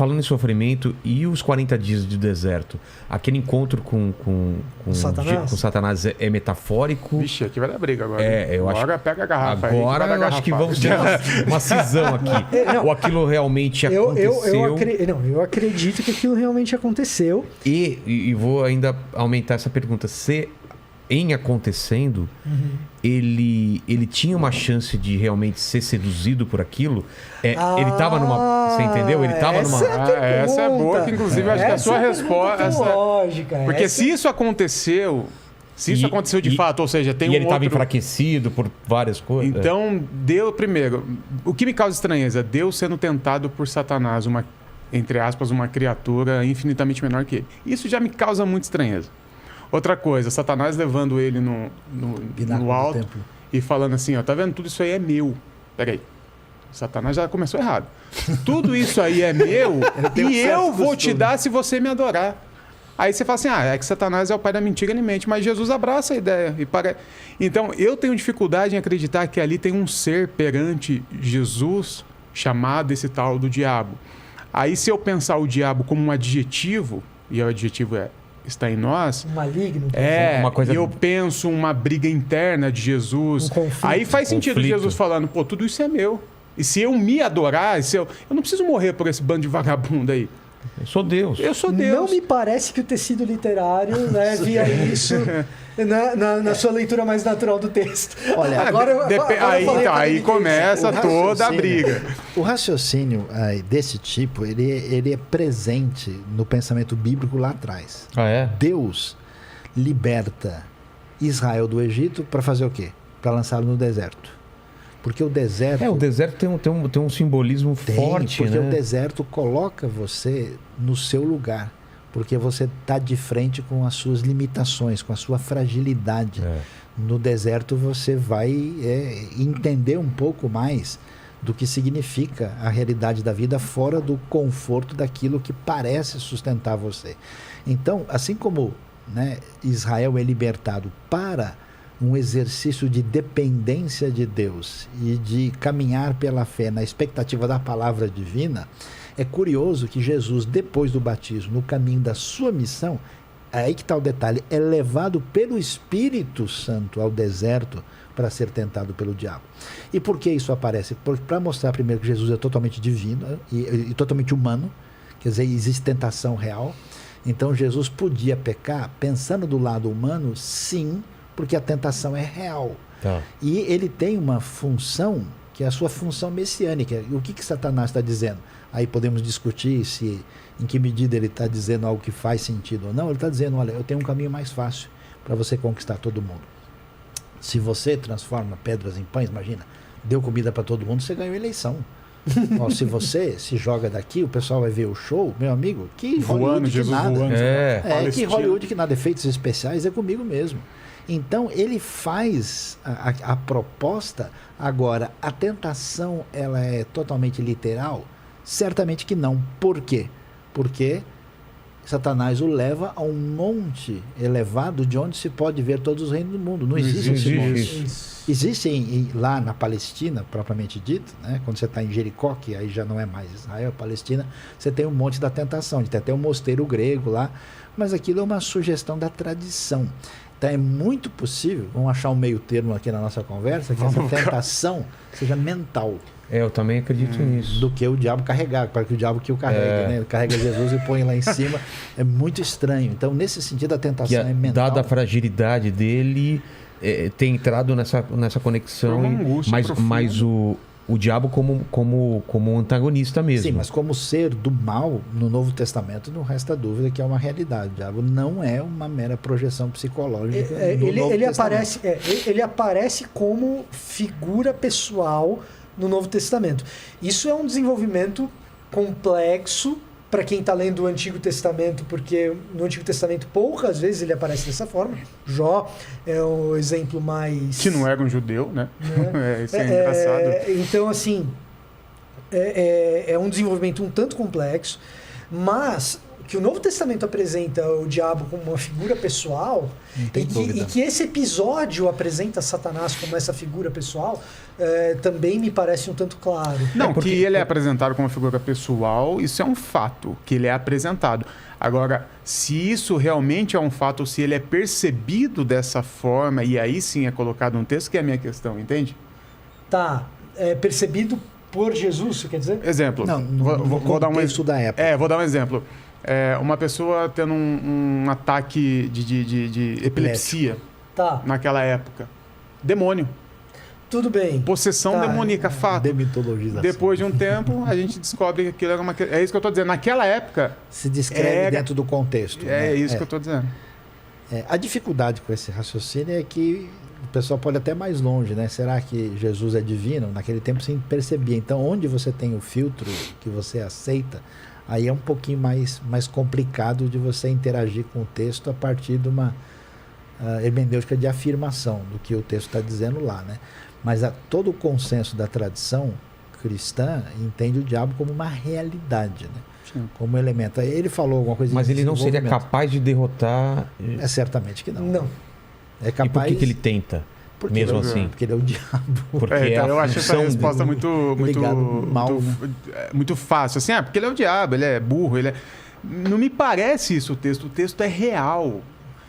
falando em sofrimento e os 40 dias de deserto, aquele encontro com Satanás é metafórico? Vixe, aqui vai dar briga agora. Agora pega a garrafa. Agora eu acho que vamos ter uma cisão aqui. Ou aquilo realmente aconteceu? Eu acredito que aquilo realmente aconteceu. E vou ainda aumentar essa pergunta. Se em acontecendo, ele tinha uma chance de realmente ser seduzido por aquilo? Ele estava numa... Você entendeu? Ele estava numa... Essa é boa, que inclusive acho que a sua resposta... Lógica. Porque se isso aconteceu... Se isso aconteceu de fato, ou seja, tem ele estava enfraquecido por várias coisas. Então, Deus... Primeiro, o que me causa estranheza? Deus sendo tentado por Satanás, entre aspas, uma criatura infinitamente menor que ele. Isso já me causa muita estranheza. Outra coisa, Satanás levando ele no alto e falando assim, ó, tá vendo? Tudo isso aí é meu. Peraí. Satanás já começou errado. Tudo isso aí é meu e eu vou te dar se você me adorar. Aí você fala assim, é que Satanás é o pai da mentira, ele mente. Mas Jesus abraça a ideia. Então, eu tenho dificuldade em acreditar que ali tem um ser perante Jesus chamado esse tal do diabo. Aí, se eu pensar o diabo como um adjetivo, e o adjetivo está em nós, maligno, uma coisa... eu penso uma briga interna de Jesus, aí faz sentido Jesus falando, tudo isso é meu, e se eu me adorar, eu não preciso morrer por esse bando de vagabundo aí. Eu sou Deus. Não me parece que o tecido literário via isso na sua leitura mais natural do texto. Olha, aí começa toda a briga. O raciocínio desse tipo, ele é presente no pensamento bíblico lá atrás. Deus liberta Israel do Egito para fazer o quê? Para lançá-lo no deserto. Porque o deserto... o deserto tem um simbolismo forte, porque né? o deserto coloca você no seu lugar. Porque você está de frente com as suas limitações, com a sua fragilidade. No deserto você vai entender um pouco mais do que significa a realidade da vida fora do conforto daquilo que parece sustentar você. Então, assim como Israel é libertado para um exercício de dependência de Deus e de caminhar pela fé na expectativa da palavra divina, é curioso que Jesus, depois do batismo, no caminho da sua missão, aí que está o detalhe, é levado pelo Espírito Santo ao deserto para ser tentado pelo diabo. E por que isso aparece? Para mostrar primeiro que Jesus é totalmente divino e totalmente humano, quer dizer, existe tentação real. Então Jesus podia pecar pensando do lado humano, sim, porque a tentação é real. E ele tem uma função, que é a sua função messiânica. E o que Satanás está dizendo? Aí podemos discutir em que medida ele está dizendo algo que faz sentido ou não. Ele está dizendo, olha, eu tenho um caminho mais fácil para você conquistar todo mundo. Se você transforma pedras em pães, imagina, deu comida para todo mundo, você ganhou a eleição. Se você se joga daqui, o pessoal vai ver o show, meu amigo, que Hollywood que nada. Que Hollywood que nada, efeitos especiais é comigo mesmo. Então, ele faz a proposta. Agora, a tentação, ela é totalmente literal? Certamente que não. Por quê? Porque Satanás o leva a um monte elevado de onde se pode ver todos os reinos do mundo. Não existe esse monte. Existem lá na Palestina, propriamente dito, quando você está em Jericó, que aí já não é mais Israel, Palestina, você tem um monte da tentação, tem até um mosteiro grego lá, mas aquilo é uma sugestão da tradição. Então é muito possível, vamos achar um meio termo aqui na nossa conversa, que essa tentação seja mental. Eu também acredito nisso. Do que o diabo carregar, para que o diabo que o carregue, Ele carrega Jesus e põe lá em cima. É muito estranho. Então, nesse sentido, a tentação é mental. Dada a fragilidade dele, tem entrado nessa conexão. Mas o diabo como um antagonista mesmo. Sim, mas como ser do mal, no Novo Testamento, não resta dúvida que é uma realidade. O diabo não é uma mera projeção psicológica. Ele aparece como figura pessoal no Novo Testamento. Isso é um desenvolvimento complexo para quem está lendo o Antigo Testamento, porque no Antigo Testamento poucas vezes ele aparece dessa forma. Jó é o exemplo mais... Que não era um judeu, né? Isso é engraçado. Então, assim, é um desenvolvimento um tanto complexo. Mas que o Novo Testamento apresenta o diabo como uma figura pessoal e que esse episódio apresenta Satanás como essa figura pessoal também me parece um tanto claro. Não, porque ele é apresentado como uma figura pessoal, isso é um fato, que ele é apresentado. Agora, se isso realmente é um fato, ou se ele é percebido dessa forma, e aí sim é colocado no texto, que é a minha questão, entende? Tá, percebido por Jesus, você quer dizer? Exemplo. Não, vou dar um contexto da época. vou dar um exemplo. Uma pessoa tendo um ataque de epilepsia naquela época. Demônio. Tudo bem. Possessão demoníaca, fato. Demitologização. Depois de um tempo, a gente descobre que aquilo era uma... É isso que eu estou dizendo. Naquela época... Se descreve dentro do contexto. É isso que eu estou dizendo. A dificuldade com esse raciocínio é que o pessoal pode até mais longe, né? Será que Jesus é divino? Naquele tempo se percebia. Então, onde você tem o filtro que você aceita, aí é um pouquinho mais complicado de você interagir com o texto a partir de uma hermenêutica de afirmação do que o texto está dizendo lá, né? Mas todo o consenso da tradição cristã entende o diabo como uma realidade, né? Sim. Como elemento. Ele falou alguma coisa... Mas ele não seria capaz de derrotar... Certamente que não. Não. É capaz... E por que ele tenta? Mesmo assim? Porque ele é o diabo. Porque eu acho essa resposta muito fácil. Assim, porque ele é o diabo, ele é burro, Não me parece isso o texto é real.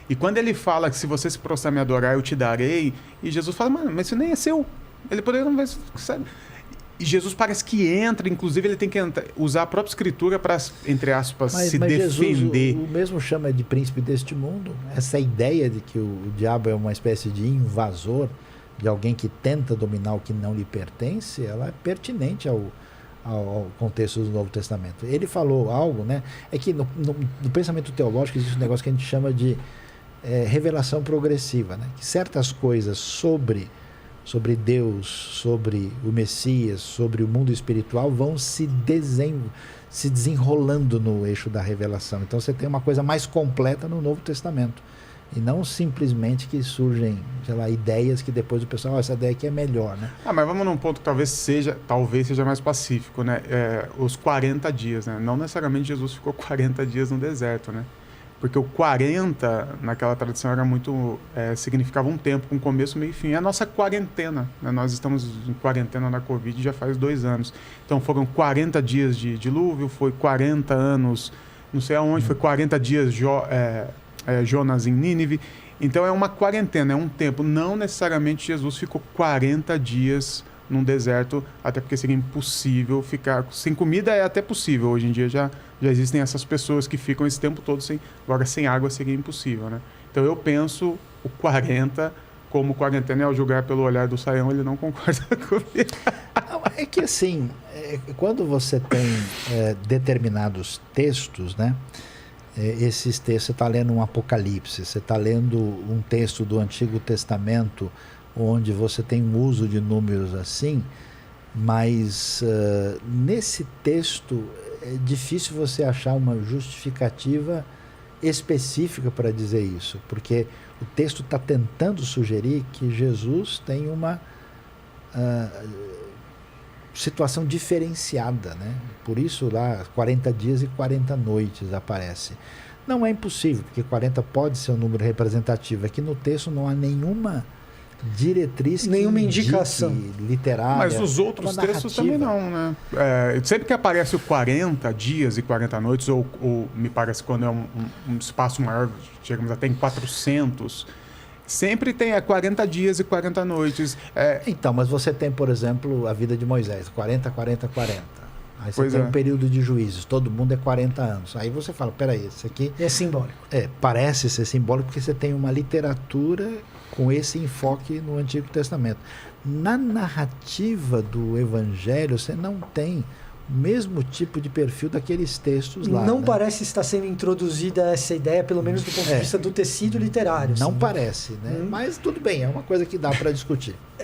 E quando ele fala que se você se prostrar e me adorar, eu te darei, e Jesus fala, mas isso nem é seu. Ele poderia não ver, sabe? E Jesus parece que entra, inclusive ele tem que usar a própria escritura para, entre aspas, se defender. Jesus, o mesmo chama de príncipe deste mundo. Essa ideia de que o diabo é uma espécie de invasor, de alguém que tenta dominar o que não lhe pertence, ela é pertinente ao contexto do Novo Testamento. Ele falou algo, né? É que no pensamento teológico existe um negócio que a gente chama de revelação progressiva, né? Que certas coisas sobre Deus, sobre o Messias, sobre o mundo espiritual vão se desenrolando no eixo da revelação. Então você tem uma coisa mais completa no Novo Testamento. E não simplesmente que surgem, sei lá, ideias que depois o pessoal, essa ideia aqui é melhor, né? Mas vamos num ponto que talvez seja mais pacífico, né? Os 40 dias, né? Não necessariamente Jesus ficou 40 dias no deserto, né? Porque o 40, naquela tradição, era muito... significava um tempo, com começo, meio e fim. É a nossa quarentena, né? Nós estamos em quarentena na Covid já faz 2 anos. Então foram 40 dias de dilúvio, foi 40 anos, não sei aonde, foi 40 dias Jonas em Nínive. Então é uma quarentena, é um tempo. Não necessariamente Jesus ficou 40 dias num deserto, até porque seria impossível ficar sem comida. É até possível, hoje em dia já existem essas pessoas que ficam esse tempo todo agora sem água seria impossível, né? Então eu penso o 40 como quarentena, ao julgar pelo olhar do Saião, ele não concorda comigo. É que assim, quando você tem determinados textos, né? Esses textos, você está lendo um Apocalipse, você está lendo um texto do Antigo Testamento, onde você tem um uso de números assim, mas nesse texto é difícil você achar uma justificativa específica para dizer isso, porque o texto está tentando sugerir que Jesus tem uma situação diferenciada, né? Por isso lá 40 dias e 40 noites aparece. Não é impossível, porque 40 pode ser um número representativo. Aqui no texto não há nenhuma diretriz, nenhuma indicação literária. Mas os outros textos também não, né? Sempre que aparece o 40 dias e 40 noites, ou me parece quando é um espaço maior, chegamos até em 400, sempre tem 40 dias e 40 noites. Então, mas você tem, por exemplo, a vida de Moisés, 40, 40, 40. Aí você tem um período de juízos, todo mundo é 40 anos. Aí você fala, peraí, isso aqui... É simbólico. Parece ser simbólico porque você tem uma literatura com esse enfoque no Antigo Testamento. Na narrativa do Evangelho, você não tem o mesmo tipo de perfil daqueles textos lá. Não, né? Parece estar sendo introduzida essa ideia, pelo menos do ponto de vista do tecido literário. Não assim, parece, né? Mas tudo bem, é uma coisa que dá para discutir.